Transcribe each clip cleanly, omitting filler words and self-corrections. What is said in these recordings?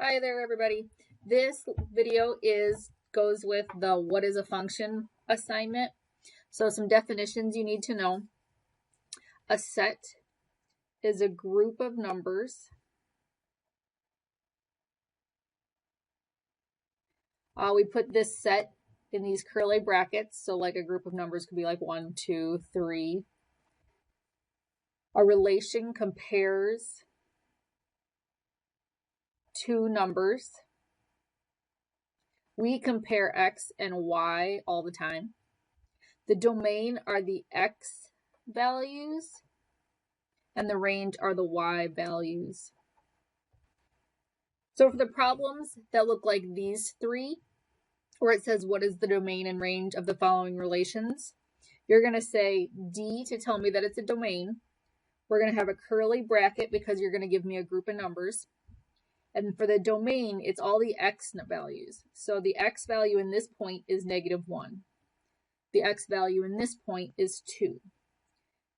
Hi there, everybody. This video goes with the what is a function assignment. So some definitions you need to know. A set is a group of numbers. We put this set in these curly brackets. So like a group of numbers could be like 1, 2, 3. A relation compares two numbers. We compare x and y all the time. The domain are the x values and the range are the y values. So for the problems that look like these three, where it says what is the domain and range of the following relations, you're going to say D to tell me that it's a domain. We're going to have a curly bracket because you're going to give me a group of numbers. And for the domain, it's all the x values. So the x value in this point is -1. The x value in this point is 2.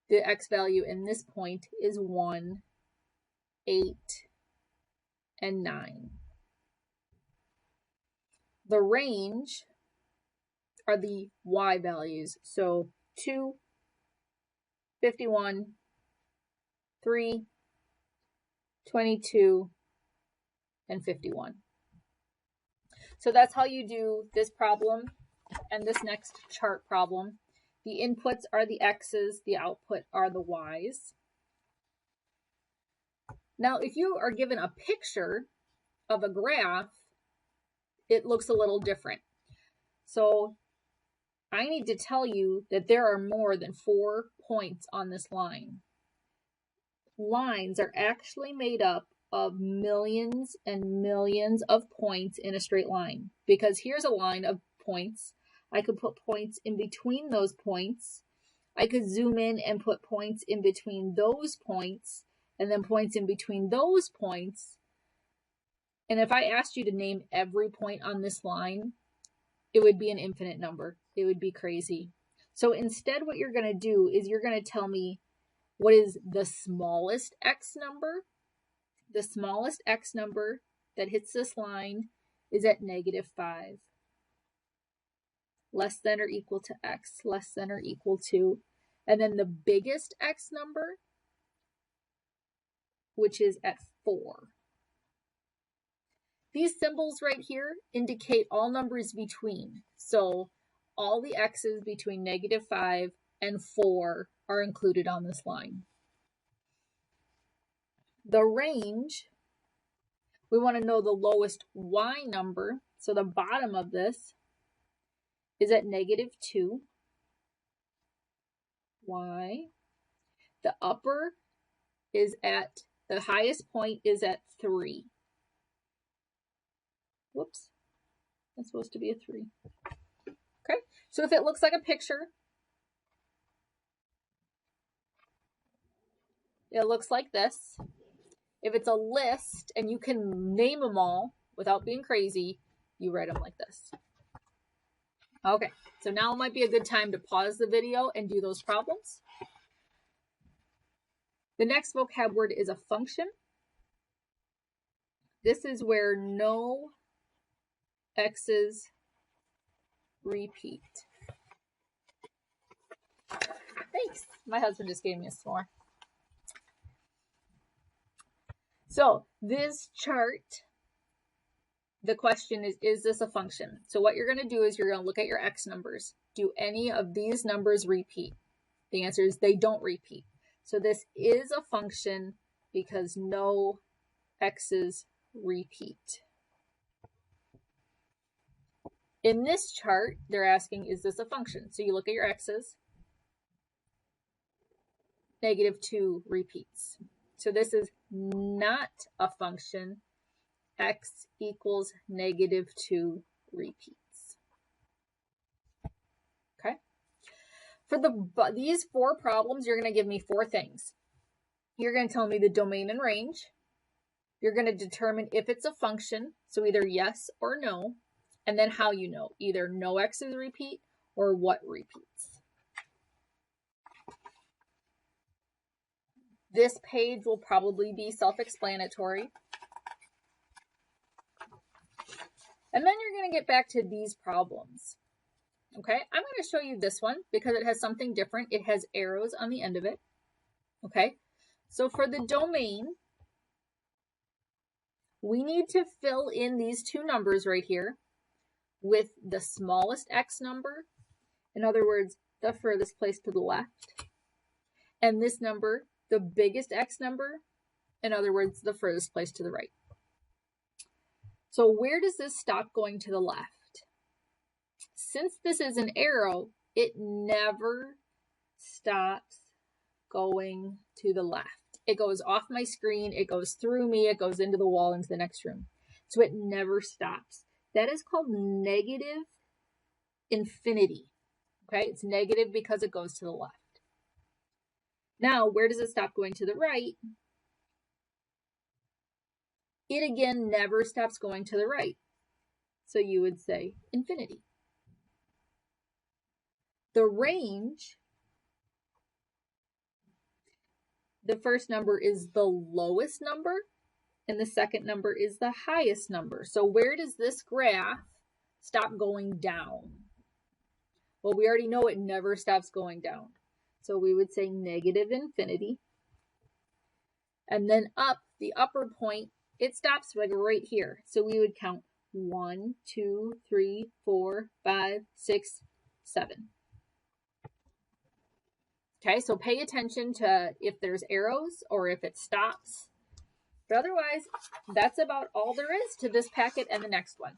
The x value in this point is 1, 8, and 9. The range are the y values. So 2, 51, 3, 22, and 51. So that's how you do this problem and this next chart problem. The inputs are the x's, the output are the y's. Now, if you are given a picture of a graph, it looks a little different. So I need to tell you that there are more than 4 points on this line. Lines are actually made up of millions and millions of points in a straight line, because here's a line of points. I could put points in between those points. I could zoom in and put points in between those points, and then points in between those points. And if I asked you to name every point on this line, it would be an infinite number. It would be crazy. So instead, what you're going to do is you're going to tell me what is the smallest x number. The smallest x number that hits this line is at -5. Less than or equal to x, less than or equal to. And then the biggest x number, which is at 4. These symbols right here indicate all numbers between. So all the x's between -5 and 4 are included on this line. The range, we want to know the lowest y number. So the bottom of this is at -2 y. The upper is at, the highest point is at 3. Whoops, that's supposed to be a 3. Okay, so if it looks like a picture, it looks like this. If it's a list and you can name them all without being crazy, you write them like this. Okay, so now might be a good time to pause the video and do those problems. The next vocab word is a function. This is where no x's repeat. Thanks. My husband just gave me a s'more. So this chart, the question is this a function? So what you're going to do is you're going to look at your x numbers. Do any of these numbers repeat? The answer is they don't repeat. So this is a function because no x's repeat. In this chart, they're asking, is this a function? So you look at your x's. -2 repeats. So this is not a function. X equals -2 repeats. Okay. For these 4 problems, you're going to give me 4 things. You're going to tell me the domain and range. You're going to determine if it's a function, so either yes or no, and then how you know, either no x's repeat or what repeats. This page will probably be self-explanatory. And then you're going to get back to these problems. Okay, I'm going to show you this one because it has something different. It has arrows on the end of it. Okay, so for the domain, we need to fill in these two numbers right here with the smallest x number, in other words, the furthest place to the left, and this number, the biggest x number, in other words, the furthest place to the right. So where does this stop going to the left? Since this is an arrow, it never stops going to the left. It goes off my screen, it goes through me, it goes into the wall, into the next room. So it never stops. That is called negative infinity. Okay, it's negative because it goes to the left. Now, where does it stop going to the right? It again never stops going to the right. So you would say infinity. The range, the first number is the lowest number, and the second number is the highest number. So where does this graph stop going down? Well, we already know it never stops going down. So we would say negative infinity. And then up, the upper point, it stops like right here. So we would count 1, 2, 3, 4, 5, 6, 7. Okay, so pay attention to if there's arrows or if it stops. But otherwise, that's about all there is to this packet and the next one.